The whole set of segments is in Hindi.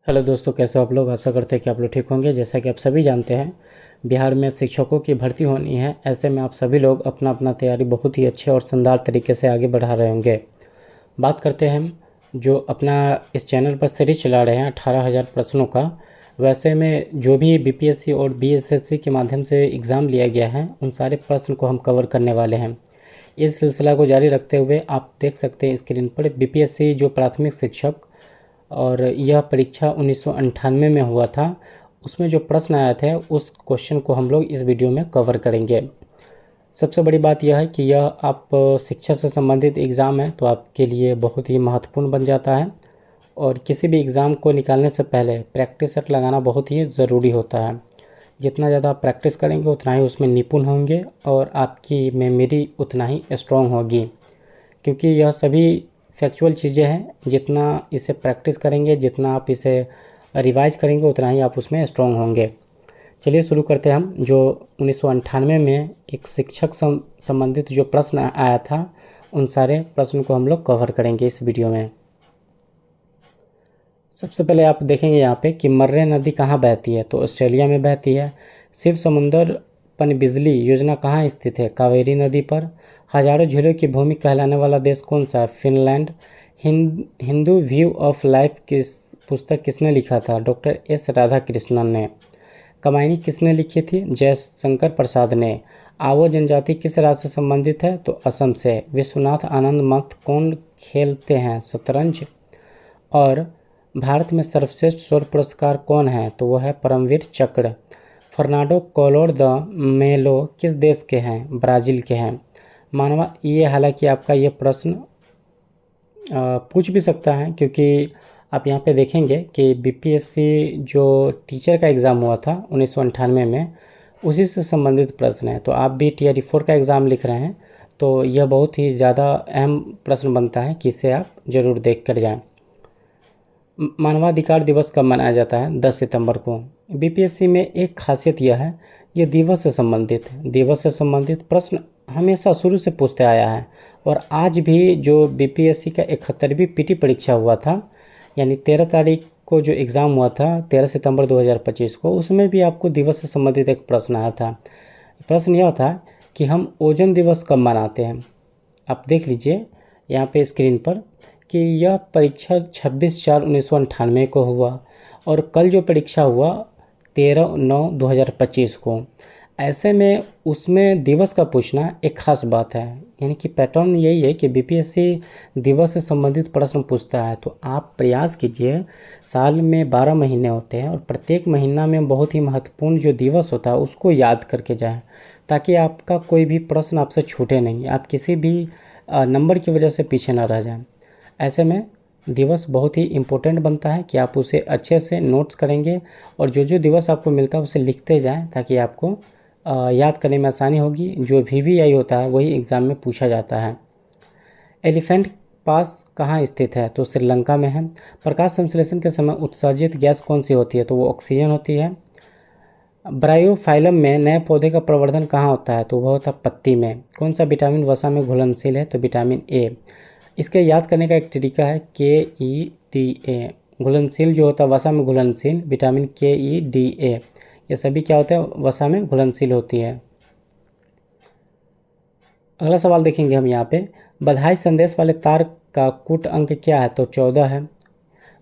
हेलो दोस्तों, कैसे हो आप लोग। आशा करते हैं कि आप लोग ठीक होंगे। जैसा कि आप सभी जानते हैं, बिहार में शिक्षकों की भर्ती होनी है। ऐसे में आप सभी लोग अपना अपना तैयारी बहुत ही अच्छे और शानदार तरीके से आगे बढ़ा रहे होंगे। बात करते हैं हम जो अपना इस चैनल पर सीरीज चला रहे हैं 18,000 प्रश्नों का। वैसे में जो भी बीपीएससी और बीएसएससी के माध्यम से एग्ज़ाम लिया गया है, उन सारे प्रश्न को हम कवर करने वाले हैं। इस सिलसिला को जारी रखते हुए आप देख सकते हैं स्क्रीन पर बीपीएससी जो प्राथमिक शिक्षक, और यह परीक्षा 1998 में हुआ था। उसमें जो प्रश्न आया था उस क्वेश्चन को हम लोग इस वीडियो में कवर करेंगे। सबसे बड़ी बात यह है कि यह आप शिक्षा से संबंधित एग्ज़ाम है तो आपके लिए बहुत ही महत्वपूर्ण बन जाता है। और किसी भी एग्ज़ाम को निकालने से पहले प्रैक्टिस सेट लगाना बहुत ही ज़रूरी होता है। जितना ज़्यादा आप प्रैक्टिस करेंगे उतना ही उसमें निपुण होंगे और आपकी मेमोरी उतना ही स्ट्रॉन्ग होगी, क्योंकि यह सभी फैक्चुअल चीज़ें हैं। जितना इसे प्रैक्टिस करेंगे, जितना आप इसे रिवाइज करेंगे, उतना ही आप उसमें स्ट्रॉन्ग होंगे। चलिए शुरू करते हैं हम। जो 1998 में एक शिक्षक संबंधित जो प्रश्न आया था, उन सारे प्रश्न को हम लोग कवर करेंगे इस वीडियो में। सबसे पहले आप देखेंगे यहाँ पे कि मर्रे नदी कहाँ बहती है, तो ऑस्ट्रेलिया में बहती है। शिव समुंदर पनबिजली योजना कहाँ स्थित है, कावेरी नदी पर। हजारों झीलों की भूमि कहलाने वाला देश कौन सा है, Finland. Hindu view of life किस पुस्तक किसने लिखा था, डॉक्टर एस राधाकृष्णन ने। कमायनी किसने लिखी थी, जयशंकर प्रसाद ने। आवो जनजाति किस राज्य से संबंधित है, तो असम से। विश्वनाथ आनंद मठ कौन खेलते हैं, शतरंज। और भारत में सर्वश्रेष्ठ सौर पुरस्कार कौन है, तो वह है परमवीर चक्र। फर्नांडो कोलोर द मेलो किस देश के हैं, ब्राज़ील के हैं। मानवा ये हालांकि आपका ये प्रश्न पूछ भी सकता है, क्योंकि आप यहाँ पे देखेंगे कि बीपीएससी जो टीचर का एग्ज़ाम हुआ था 1998 में, उसी से संबंधित प्रश्न है। तो आप भी टीआरई 4 का एग्ज़ाम लिख रहे हैं तो यह बहुत ही ज़्यादा अहम प्रश्न बनता है कि इसे आप ज़रूर देख कर जाएँ। मानवाधिकार दिवस कब मनाया जाता है, 10 सितंबर को। बीपीएससी में एक खासियत यह है, ये दिवस से संबंधित प्रश्न हमेशा शुरू से पूछते आया है। और आज भी जो बीपीएससी का 71वीं पीटी परीक्षा हुआ था, यानी 13 तारीख को जो एग्ज़ाम हुआ था 13 सितंबर 2025 को, उसमें भी आपको दिवस से संबंधित एक प्रश्न आया था। प्रश्न यह था कि हम ओजोन दिवस कब मनाते हैं। आप देख लीजिए यहाँ पे स्क्रीन पर कि यह परीक्षा 26/4/1998 को हुआ, और कल जो परीक्षा हुआ 13/9/2025 को। ऐसे में उसमें दिवस का पूछना एक खास बात है, यानी कि पैटर्न यही है कि बीपीएससी दिवस से संबंधित प्रश्न पूछता है। तो आप प्रयास कीजिए, साल में 12 महीने होते हैं और प्रत्येक महीना में बहुत ही महत्वपूर्ण जो दिवस होता है उसको याद करके जाएं, ताकि आपका कोई भी प्रश्न आपसे छूटे नहीं, आप किसी भी नंबर की वजह से पीछे ना रह जाएं। ऐसे में दिवस बहुत ही इम्पोर्टेंट बनता है कि आप उसे अच्छे से नोट्स करेंगे, और जो जो दिवस आपको मिलता है उसे लिखते जाएं, ताकि आपको याद करने में आसानी होगी। जो वीवीआई होता है वही एग्ज़ाम में पूछा जाता है। एलिफेंट पास कहाँ स्थित है, तो श्रीलंका में है। प्रकाश संश्लेषण के समय उत्सर्जित गैस कौन सी होती है, तो वो ऑक्सीजन होती है। ब्रायोफाइलम में नए पौधे का प्रवर्धन कहाँ होता है, तो वह होता है पत्ती में। कौन सा विटामिन वसा में घुलनशील है, तो विटामिन ए। इसके याद करने का एक तरीका है KEDA। घुलनशील जो होता है वसा में घुलनशील, विटामिन KEDA, ये सभी क्या होते हैं, वसा में घुलनशील होती है। अगला सवाल देखेंगे हम यहाँ पे, बधाई संदेश वाले तार का कूट अंक क्या है, तो 14 है।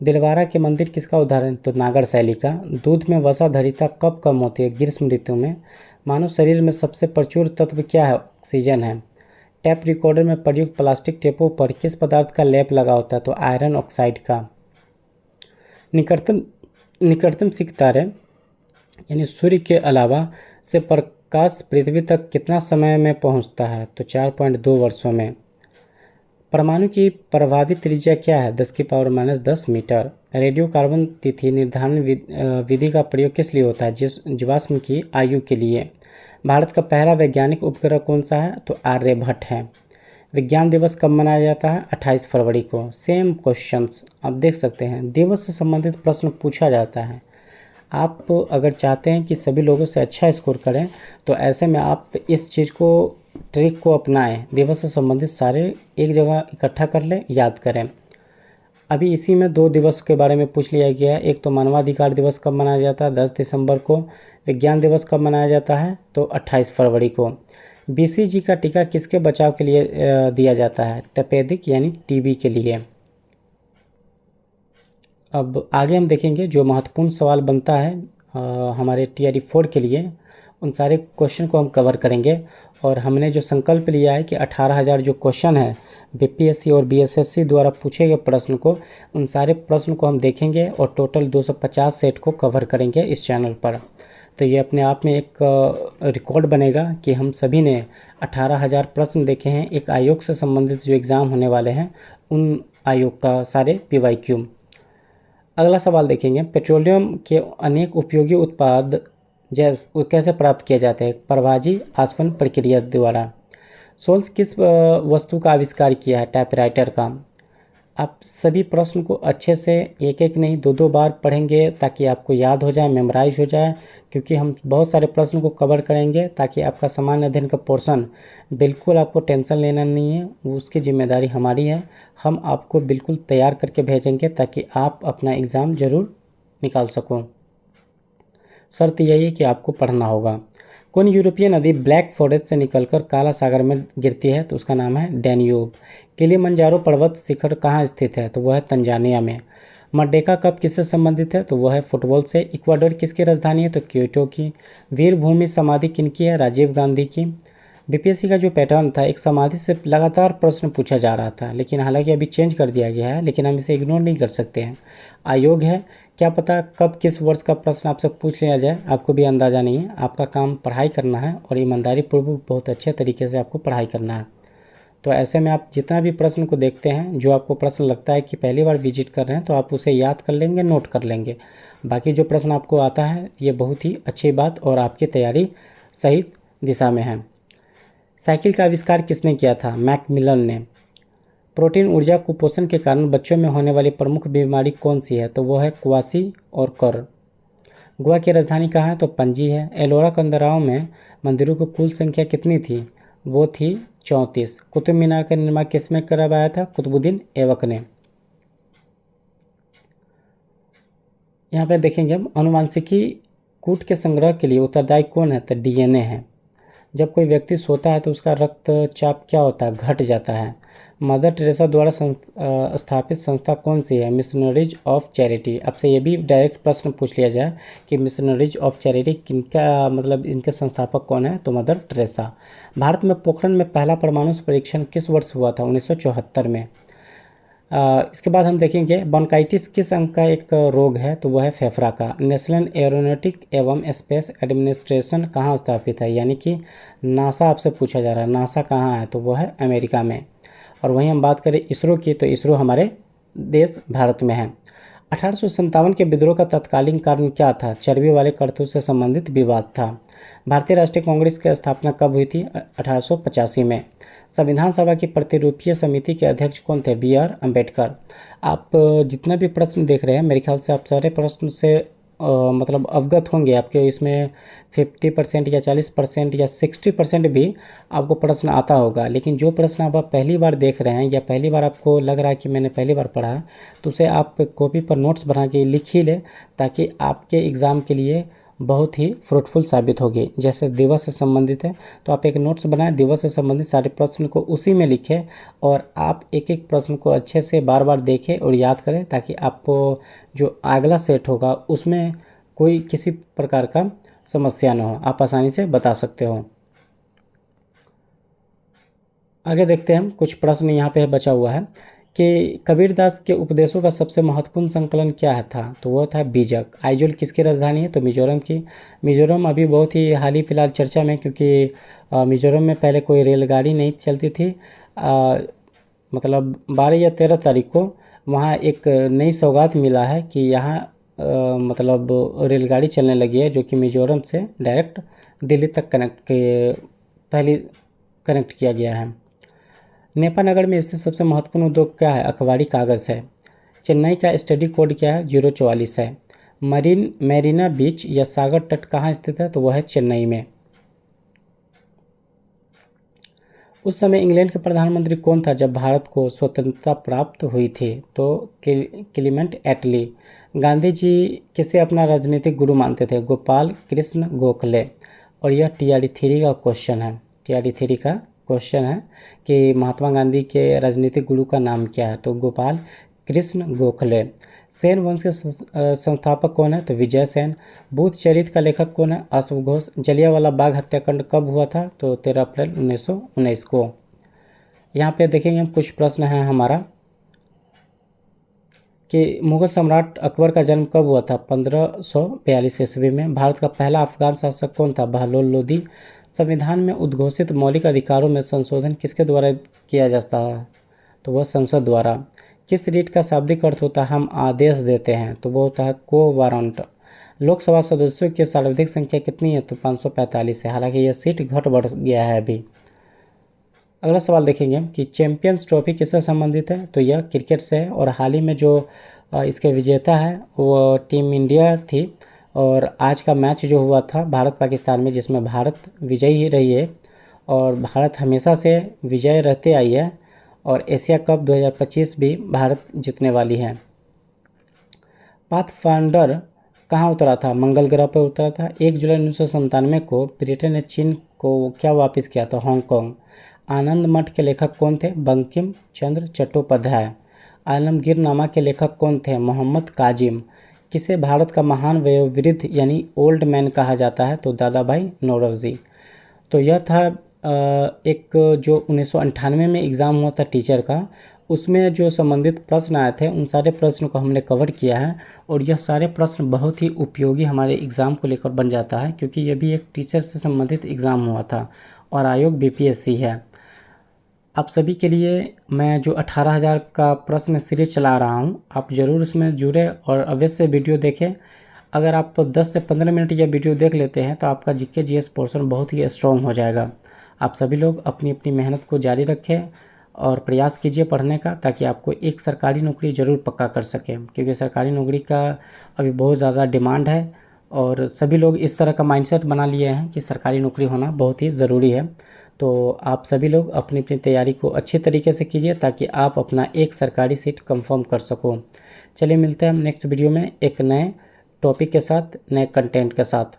दिलवारा के मंदिर किसका उदाहरण, तो नागर शैली का। दूध में वसा धारिता कब कम होती है, ग्रीष्म ऋतु में। मानव शरीर में सबसे प्रचुर तत्व क्या है, ऑक्सीजन है। टैप रिकॉर्डर में प्रयुक्त प्लास्टिक टेपों पर किस पदार्थ का लेप लगा होता है, तो आयरन ऑक्साइड का। निकटतम सितारे यानी सूर्य के अलावा से प्रकाश पृथ्वी तक कितना समय में पहुंचता है, तो 4.2 वर्षों में। परमाणु की प्रभावी त्रिज्या क्या है, 10⁻⁻10 मीटर। रेडियो कार्बन तिथि निर्धारण विधि का प्रयोग किस लिए होता है, जीवाश्म की आयु के लिए। भारत का पहला वैज्ञानिक उपग्रह कौन सा है, तो आर्यभट्ट है। विज्ञान दिवस कब मनाया जाता है, 28 फरवरी को। सेम क्वेश्चंस आप देख सकते हैं, दिवस से संबंधित प्रश्न पूछा जाता है। आप अगर चाहते हैं कि सभी लोगों से अच्छा स्कोर करें, तो ऐसे में आप इस चीज़ को, ट्रिक को अपनाएं। दिवस से संबंधित सारे एक जगह इकट्ठा कर लें, याद करें। अभी इसी में 2 दिवस के बारे में पूछ लिया गया है। एक तो मानवाधिकार दिवस कब मनाया जाता है, 10 दिसंबर को। विज्ञान दिवस कब मनाया जाता है, तो 28 फरवरी को। बीसीजी का टीका किसके बचाव के लिए दिया जाता है, तपेदिक यानी टीबी के लिए। अब आगे हम देखेंगे जो महत्वपूर्ण सवाल बनता है हमारे TRE 4 के लिए, उन सारे क्वेश्चन को हम कवर करेंगे। और हमने जो संकल्प लिया है कि 18,000 जो क्वेश्चन है BPSC और BSSC द्वारा पूछे गए प्रश्न को, उन सारे प्रश्न को हम देखेंगे और टोटल 250 सेट को कवर करेंगे इस चैनल पर। तो ये अपने आप में एक रिकॉर्ड बनेगा कि हम सभी ने 18,000 प्रश्न देखे हैं। एक आयोग से संबंधित जो एग्ज़ाम होने वाले हैं उन आयोग का सारे PYQ। अगला सवाल देखेंगे, पेट्रोलियम के अनेक उपयोगी उत्पाद जैसे कैसे प्राप्त किए जाते हैं, प्रवाजी आसवन प्रक्रिया द्वारा। सोल्स किस वस्तु का आविष्कार किया है, टाइपराइटर का। आप सभी प्रश्न को अच्छे से एक एक नहीं 2 बार पढ़ेंगे ताकि आपको याद हो जाए, मेमोराइज हो जाए, क्योंकि हम बहुत सारे प्रश्न को कवर करेंगे ताकि आपका सामान्य अध्ययन का पोर्शन बिल्कुल आपको टेंशन लेना नहीं है, उसकी जिम्मेदारी हमारी है। हम आपको बिल्कुल तैयार करके भेजेंगे ताकि आप अपना एग्ज़ाम ज़रूर निकाल सको। शर्त यही है कि आपको पढ़ना होगा। कौन यूरोपीय नदी ब्लैक फॉरेस्ट से निकलकर काला सागर में गिरती है, तो उसका नाम है डैन्यूब। किलिमंजारो पर्वत शिखर कहाँ स्थित है, तो वह है तंजानिया में। मर्डेका कप किससे संबंधित है, तो वह है फुटबॉल से। इक्वाडोर किसकी राजधानी है, तो क्योटो की। वीर भूमि समाधि किनकी है, राजीव गांधी की। BPSC का जो पैटर्न था, एक समाधि से लगातार प्रश्न पूछा जा रहा था, लेकिन हालांकि अभी चेंज कर दिया गया है, लेकिन हम इसे इग्नोर नहीं कर सकते हैं। आयोग है, क्या पता कब किस वर्ष का प्रश्न आपसे पूछ लिया जाए, आपको भी अंदाज़ा नहीं है। आपका काम पढ़ाई करना है और ईमानदारी पूर्वक बहुत अच्छे तरीके से आपको पढ़ाई करना है। तो ऐसे में आप जितना भी प्रश्न को देखते हैं, जो आपको प्रश्न लगता है कि पहली बार विजिट कर रहे हैं, तो आप उसे याद कर लेंगे, नोट कर लेंगे। बाकी जो प्रश्न आपको आता है, ये बहुत ही अच्छी बात और आपकी तैयारी सही दिशा में है। साइकिल का आविष्कार किसने किया था, मैकमिलन ने। प्रोटीन ऊर्जा कुपोषण के कारण बच्चों में होने वाली प्रमुख बीमारी कौन सी है, तो वो है क्वासी और कर। गोवा की राजधानी कहाँ है, तो पणजी है। एलोरा कंदराओं में मंदिरों की कुल संख्या कितनी थी, वो थी 34। कुतुब मीनार का निर्माण किसमें करवाया था, कुतुबुद्दीन ऐबक ने। यहाँ पे देखेंगे हम अनुवांशिकी कूट के संग्रह के लिए उत्तरदायी कौन है, तो DNA है। जब कोई व्यक्ति सोता है तो उसका रक्तचाप क्या होता है, घट जाता है। मदर टेरेसा द्वारा स्थापित संस्था कौन सी है, मिशनरीज ऑफ चैरिटी। आपसे ये भी डायरेक्ट प्रश्न पूछ लिया जाए कि मिशनरीज ऑफ चैरिटी किनका, मतलब इनके संस्थापक कौन है, तो मदर टेरेसा। भारत में पोखरण में पहला परमाणु परीक्षण किस वर्ष हुआ था, 1974 में। इसके बाद हम देखेंगे ब्रोंकाइटिस किस अंग का एक रोग है, तो वह है फेफड़ा का। नेशनल एरोनॉटिक एवं स्पेस एडमिनिस्ट्रेशन कहाँ स्थापित है, यानी कि नासा आपसे पूछा जा रहा है, नासा कहाँ है, तो वह है अमेरिका में। और वहीं हम बात करें इसरो की, तो इसरो हमारे देश भारत में है। 1857 के विद्रोह का तत्कालीन कारण क्या था, चर्बी वाले करतूत से संबंधित विवाद था। भारतीय राष्ट्रीय कांग्रेस की स्थापना कब हुई थी, 1885 में। संविधान सभा की प्रतिरूपीय समिति के अध्यक्ष कौन थे, BR अम्बेडकर। आप जितना भी प्रश्न देख रहे हैं, मेरे ख्याल से आप सारे प्रश्न से मतलब अवगत होंगे। आपके इसमें 50% या 40% या 60% भी आपको प्रश्न आता होगा, लेकिन जो प्रश्न आप पहली बार देख रहे हैं या पहली बार आपको लग रहा है कि मैंने पहली बार पढ़ा है, तो उसे आप कॉपी पर नोट्स बना के लिख ही लें, ताकि आपके एग्ज़ाम के लिए बहुत ही फ्रूटफुल साबित होगी। जैसे दिवस से संबंधित है तो आप एक नोट्स बनाएं, दिवस से संबंधित सारे प्रश्न को उसी में लिखें और आप एक एक प्रश्न को अच्छे से बार बार देखें और याद करें, ताकि आपको जो अगला सेट होगा उसमें कोई किसी प्रकार का समस्या ना हो, आप आसानी से बता सकते हो। आगे देखते हैं हम, कुछ प्रश्न यहाँ पे बचा हुआ है कि कबीरदास के उपदेशों का सबसे महत्वपूर्ण संकलन क्या है था, तो वह था बीजक। आइजोल किसकी राजधानी है, तो मिजोरम की। मिजोरम अभी बहुत ही हाल ही फिलहाल चर्चा में, क्योंकि मिजोरम में पहले कोई रेलगाड़ी नहीं चलती थी। मतलब 12 या 13 तारीख को वहाँ एक नई सौगात मिला है कि यहाँ मतलब रेलगाड़ी चलने लगी है, जो कि मिजोरम से डायरेक्ट दिल्ली तक पहले कनेक्ट किया गया है। नेपानगर में स्थित सबसे महत्वपूर्ण उद्योग क्या है, अखबारी कागज़ है। चेन्नई का स्टडी कोड क्या है, 044 है। मैरीना बीच या सागर तट कहाँ स्थित है, तो वह है चेन्नई में। उस समय इंग्लैंड के प्रधानमंत्री कौन था जब भारत को स्वतंत्रता प्राप्त हुई थी? तो क्लीमेंट एटली। गांधी जी किसे अपना राजनीतिक गुरु मानते थे? गोपाल कृष्ण गोखले। और यह टीआरडी थ्री का क्वेश्चन है। टीआरडी थ्री का क्वेश्चन है कि महात्मा गांधी के राजनीतिक गुरु का नाम क्या है? तो गोपाल कृष्ण गोखले। सेन वंश के संस्थापक कौन है? तो विजय सेन। बुद्ध चरित्र का लेखक कौन है? अशोक घोष। जलियांवाला बाग हत्याकांड कब हुआ था? तो 13 अप्रैल 1919 को। यहाँ पे देखेंगे हम कुछ प्रश्न हैं हमारा कि मुगल सम्राट अकबर का जन्म कब हुआ था? 1542 ईस्वी में। भारत का पहला अफगान शासक कौन था? बहलोल लोदी। संविधान में उद्घोषित मौलिक अधिकारों में संशोधन किसके द्वारा किया जाता है? तो वह संसद द्वारा। किस रीट का शाब्दिक अर्थ होता है? हम आदेश देते हैं। तो वो होता है को वारंट। लोकसभा सदस्यों की सर्वाधिक संख्या कितनी है? तो 545 है। हालांकि यह सीट घट बढ़ गया है अभी। अगला सवाल देखेंगे हम कि चैंपियंस ट्रॉफी किससे संबंधित है? तो यह क्रिकेट से है और हाल ही में जो इसके विजेता है वो टीम इंडिया थी। और आज का मैच जो हुआ था भारत पाकिस्तान में, जिसमें भारत विजयी ही रही है और भारत हमेशा से विजय रहते आई है। और एशिया कप 2025 भी भारत जीतने वाली है। पाथफाइंडर कहाँ उतरा था? मंगल ग्रह पर उतरा था। 1 जुलाई 1997 को ब्रिटेन ने चीन को क्या वापस किया था? हांगकांग। आनंद मठ के लेखक कौन थे? बंकिम चंद्र चट्टोपाध्याय। आलमगीरनामा के लेखक कौन थे? मोहम्मद काजिम। किसे भारत का महान वयोवृद्ध यानी ओल्ड मैन कहा जाता है? तो दादा भाई नौरोजी। तो यह था एक जो 1998 में एग्ज़ाम हुआ था टीचर का, उसमें जो संबंधित प्रश्न आए थे उन सारे प्रश्नों को हमने कवर किया है। और यह सारे प्रश्न बहुत ही उपयोगी हमारे एग्ज़ाम को लेकर बन जाता है, क्योंकि यह भी एक टीचर से संबंधित एग्ज़ाम हुआ था और आयोग बीपीएससी है। आप सभी के लिए मैं जो 18,000 का प्रश्न सीरीज चला रहा हूँ, आप ज़रूर इसमें जुड़े और अवश्य वीडियो देखें। अगर आप 10 से 15 मिनट यह वीडियो देख लेते हैं तो आपका जीके जीएस पोर्शन बहुत ही स्ट्रॉन्ग हो जाएगा। आप सभी लोग अपनी अपनी मेहनत को जारी रखें और प्रयास कीजिए पढ़ने का, ताकि आपको एक सरकारी नौकरी ज़रूर पक्का कर सकें, क्योंकि सरकारी नौकरी का अभी बहुत ज़्यादा डिमांड है और सभी लोग इस तरह का माइंडसेट बना लिए हैं कि सरकारी नौकरी होना बहुत ही ज़रूरी है। तो आप सभी लोग अपनी अपनी तैयारी को अच्छी तरीके से कीजिए ताकि आप अपना एक सरकारी सीट कंफर्म कर सको। चलिए मिलते हैं हम नेक्स्ट वीडियो में एक नए टॉपिक के साथ, नए कंटेंट के साथ।